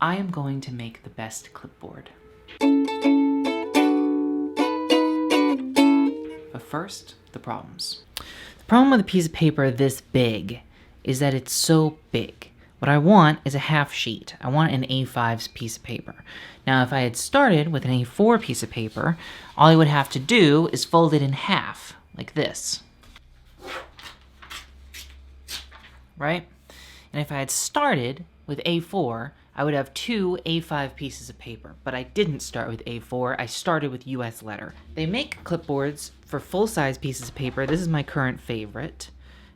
I am going to make the best clipboard. But first, the problems. The problem with a piece of paper this big is that it's so big. What I want is a half sheet. I want an A5 piece of paper. Now, if I had started with an A4 piece of paper, all I would have to do is fold it in half, like this. Right? And if I had started with A4, I would have 2 A5 pieces of paper, but I didn't start with A4, I started with US letter. They make clipboards for full-size pieces of paper. This is my current favorite.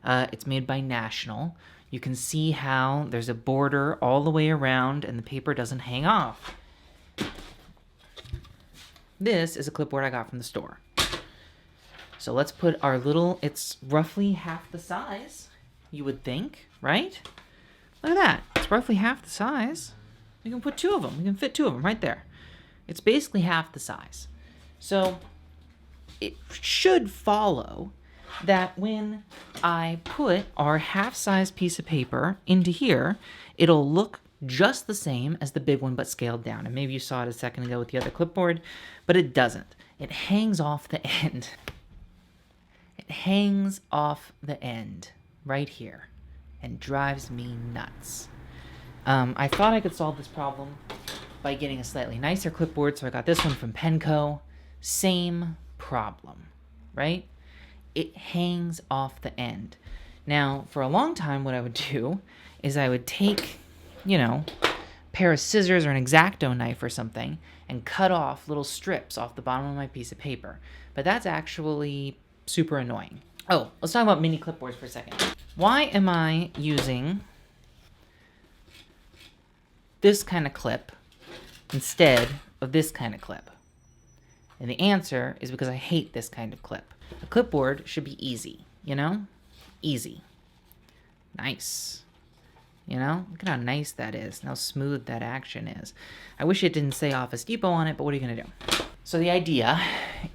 It's made by National. You can see how there's a border all the way around and the paper doesn't hang off. This is a clipboard I got from the store. So let's put our little, it's roughly half the size, you would think, right? Look at that. It's roughly half the size. We can put 2 of them. We can fit 2 of them right there. It's basically half the size. So it should follow that when I put our half-size piece of paper into here, it'll look just the same as the big one but scaled down. And maybe you saw it a second ago with the other clipboard, but it doesn't. It hangs off the end. It hangs off the end right here and drives me nuts. I thought I could solve this problem by getting a slightly nicer clipboard, so I got this one from Penco. Same problem, right? It hangs off the end. Now, for a long time, what I would do is I would take, a pair of scissors or an X-Acto knife or something and cut off little strips off the bottom of my piece of paper. But that's actually super annoying. Oh, let's talk about mini clipboards for a second. Why am I using this kind of clip instead of this kind of clip? And the answer is because I hate this kind of clip. A clipboard should be easy, Easy. Nice. Look at how nice that is, and how smooth that action is. I wish it didn't say Office Depot on it, but what are you going to do? So the idea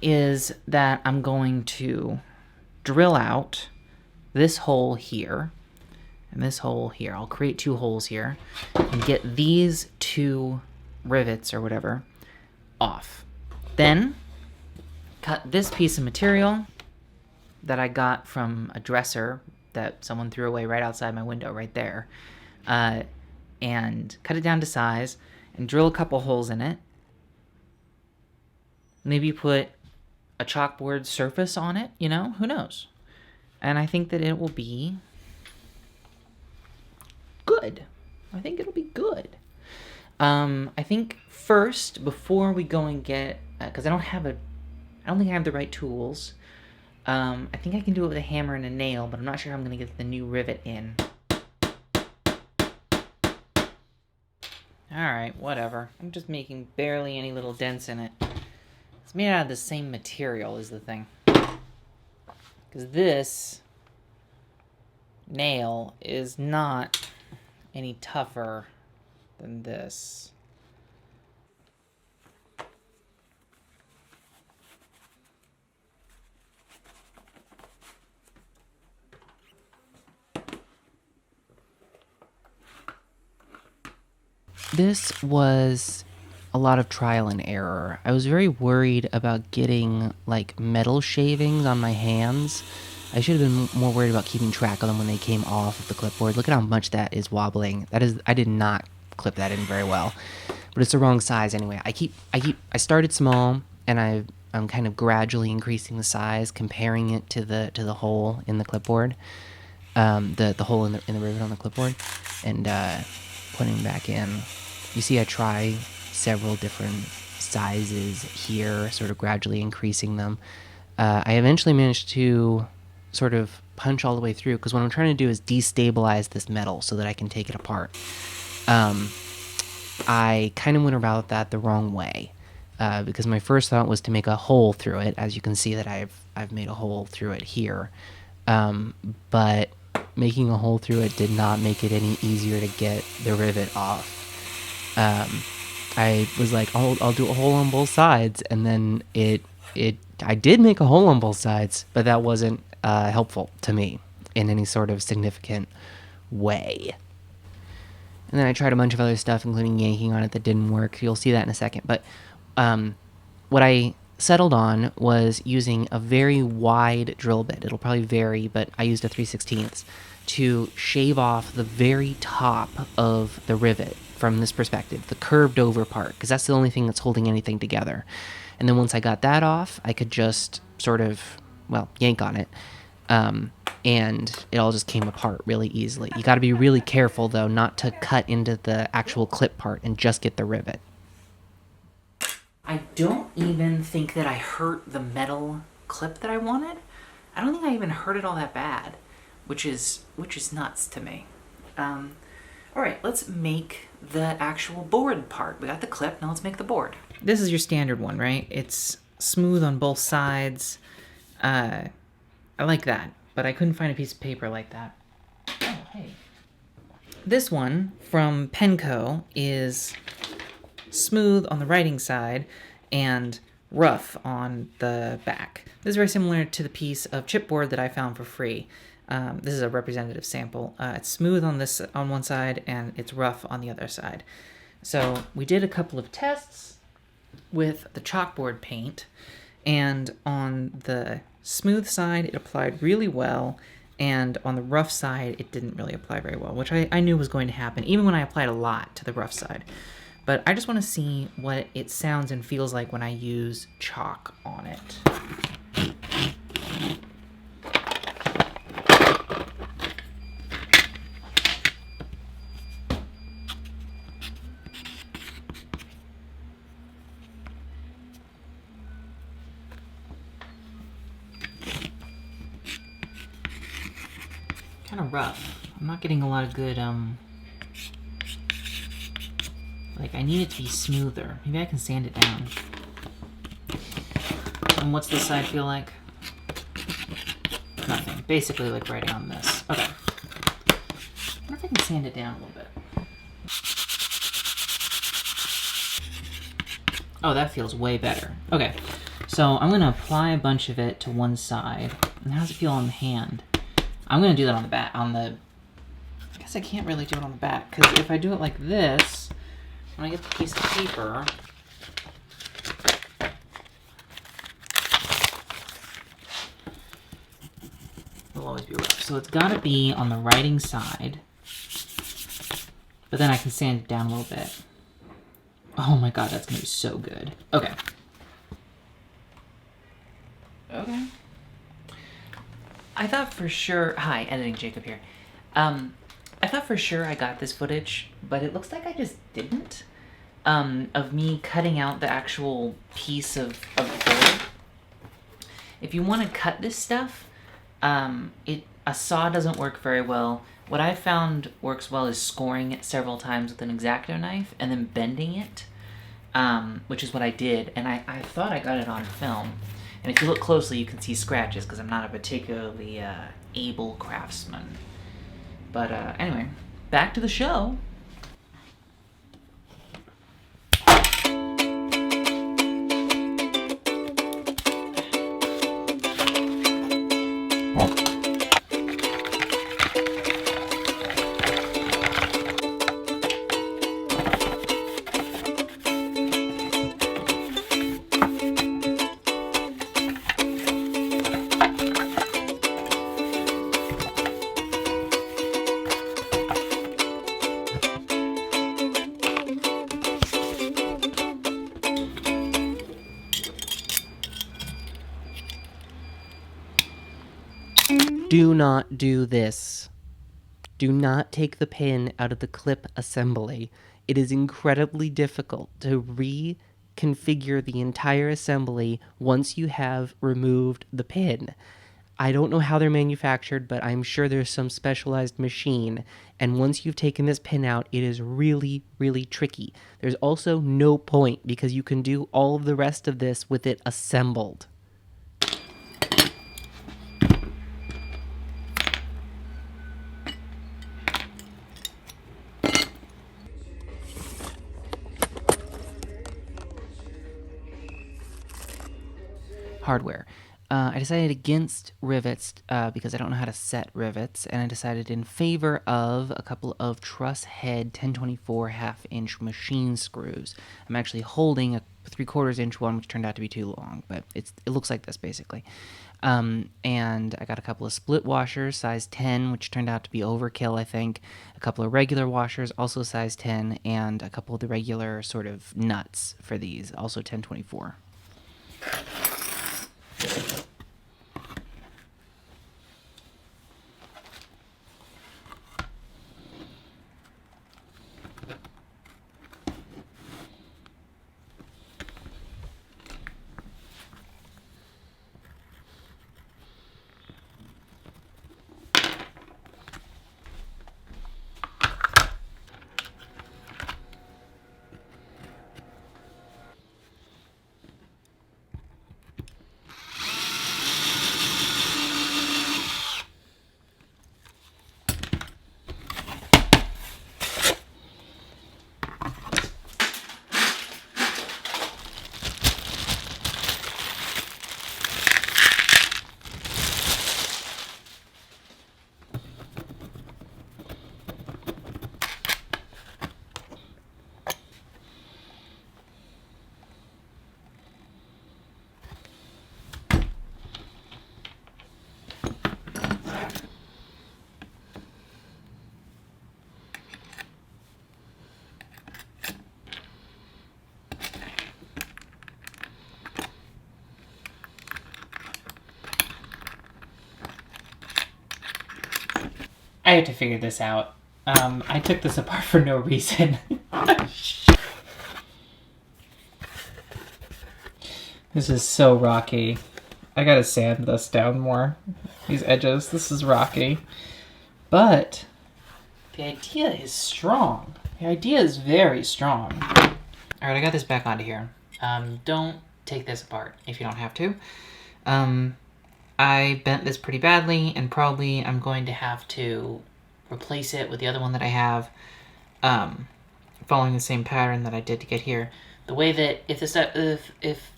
is that I'm going to drill out this hole here and this hole here. I'll create 2 holes here and get these 2 rivets or whatever off. Then cut this piece of material that I got from a dresser that someone threw away right outside my window right there, and cut it down to size and drill a couple holes in it. Maybe put a chalkboard surface on it, who knows? And I think that it will be good. I think it'll be good. I think first, before we go and get, because I don't think I have the right tools. I think I can do it with a hammer and a nail, but I'm not sure how I'm going to get the new rivet in. Alright, whatever. I'm just making barely any little dents in it. It's made out of the same material is the thing. Because this nail is not any tougher than this. This was a lot of trial and error. I was very worried about getting metal shavings on my hands. I should have been more worried about keeping track of them when they came off of the clipboard. Look at how much that is wobbling. I did not clip that in very well, but it's the wrong size anyway. I started small and I'm kind of gradually increasing the size, comparing it to the hole in the clipboard, the hole in the rivet on the clipboard, and putting it back in. You see, I try several different sizes here, sort of gradually increasing them. I eventually managed to sort of punch all the way through, because what I'm trying to do is destabilize this metal so that I can take it apart. I kind of went about that the wrong way, because my first thought was to make a hole through it. As you can see that I've made a hole through it here, but making a hole through it did not make it any easier to get the rivet off. I was like, I'll do a hole on both sides, and then I did make a hole on both sides, but that wasn't helpful to me in any sort of significant way. And then I tried a bunch of other stuff, including yanking on it, that didn't work. You'll see that in a second. But what I settled on was using a very wide drill bit. It'll probably vary, but I used a 3/16 to shave off the very top of the rivet from this perspective, the curved over part, because that's the only thing that's holding anything together. And then once I got that off, I could just sort of, well, yank on it. And it all just came apart really easily. You got to be really careful, though, not to cut into the actual clip part and just get the rivet. I don't even think that I hurt the metal clip that I wanted. I don't think I even hurt it all that bad, which is nuts to me. All right, let's make the actual board part. We got the clip, now let's make the board. This is your standard one, right? It's smooth on both sides. I like that, but I couldn't find a piece of paper like that. Oh, hey. This one from Penco is smooth on the writing side and rough on the back. This is very similar to the piece of chipboard that I found for free. This is a representative sample. It's smooth on one side and it's rough on the other side. So we did a couple of tests with the chalkboard paint, and on the smooth side it applied really well, and on the rough side it didn't really apply very well, which I knew was going to happen even when I applied a lot to the rough side. But I just want to see what it sounds and feels like when I use chalk on it. Kind of rough. I'm not getting a lot of good, like, I need it to be smoother. Maybe I can sand it down. And what's this side feel like? Nothing. Basically like writing on this. Okay. I wonder if I can sand it down a little bit. Oh, that feels way better. Okay. So I'm going to apply a bunch of it to one side. And how does it feel on the hand? I'm going to do that on the back. I guess I can't really do it on the back, because if I do it like this, when I get the piece of paper, it'll always be rough. So it's got to be on the writing side, but then I can sand it down a little bit. Oh my god, that's going to be so good. Okay. Okay. I thought for sure... Hi, Editing Jacob here. I thought for sure I got this footage, but it looks like I just didn't. Of me cutting out the actual piece of board. If you want to cut this stuff, a saw doesn't work very well. What I found works well is scoring it several times with an X-Acto knife and then bending it, which is what I did, and I thought I got it on film. And if you look closely, you can see scratches, because I'm not a particularly able craftsman. But anyway, back to the show. Do not do this. Do not take the pin out of the clip assembly. It is incredibly difficult to reconfigure the entire assembly once you have removed the pin. I don't know how they're manufactured, but I'm sure there's some specialized machine, and once you've taken this pin out, it is really, really tricky. There's also no point, because you can do all of the rest of this with it assembled. Hardware. I decided against rivets because I don't know how to set rivets, and I decided in favor of a couple of truss head 1024 half-inch machine screws. I'm actually holding a 3/4 inch one, which turned out to be too long, but it looks like this basically. And I got a couple of split washers, size 10, which turned out to be overkill, I think. A couple of regular washers, also size 10, and a couple of the regular sort of nuts for these, also 1024. I have to figure this out. I took this apart for no reason. This is so rocky. I gotta sand this down more. These edges, this is rocky. But the idea is strong. The idea is very strong. Alright, I got this back onto here. Don't take this apart if you don't have to. I bent this pretty badly, and probably I'm going to have to replace it with the other one that I have, following the same pattern that I did to get here. The way that if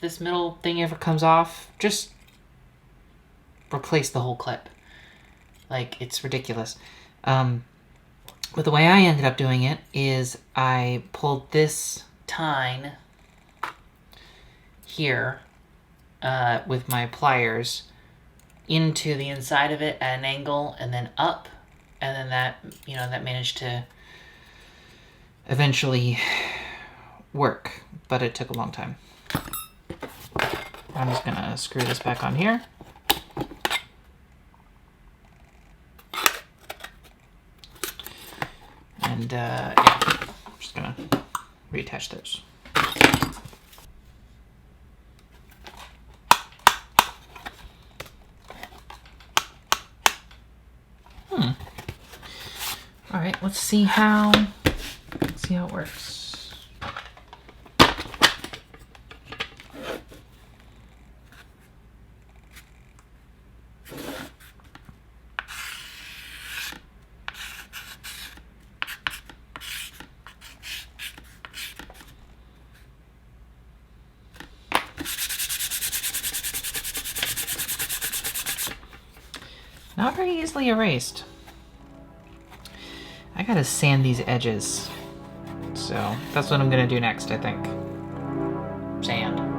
this middle thing ever comes off, just replace the whole clip. Like, it's ridiculous. But the way I ended up doing it is I pulled this tine here with my pliers into the inside of it at an angle and then up, and then that managed to eventually work, but it took a long time. I'm just gonna screw this back on here. And yeah, I'm just gonna reattach those. All right, let's see how it works. Not very easily erased. I gotta sand these edges. So that's what I'm gonna do next, I think. Sand.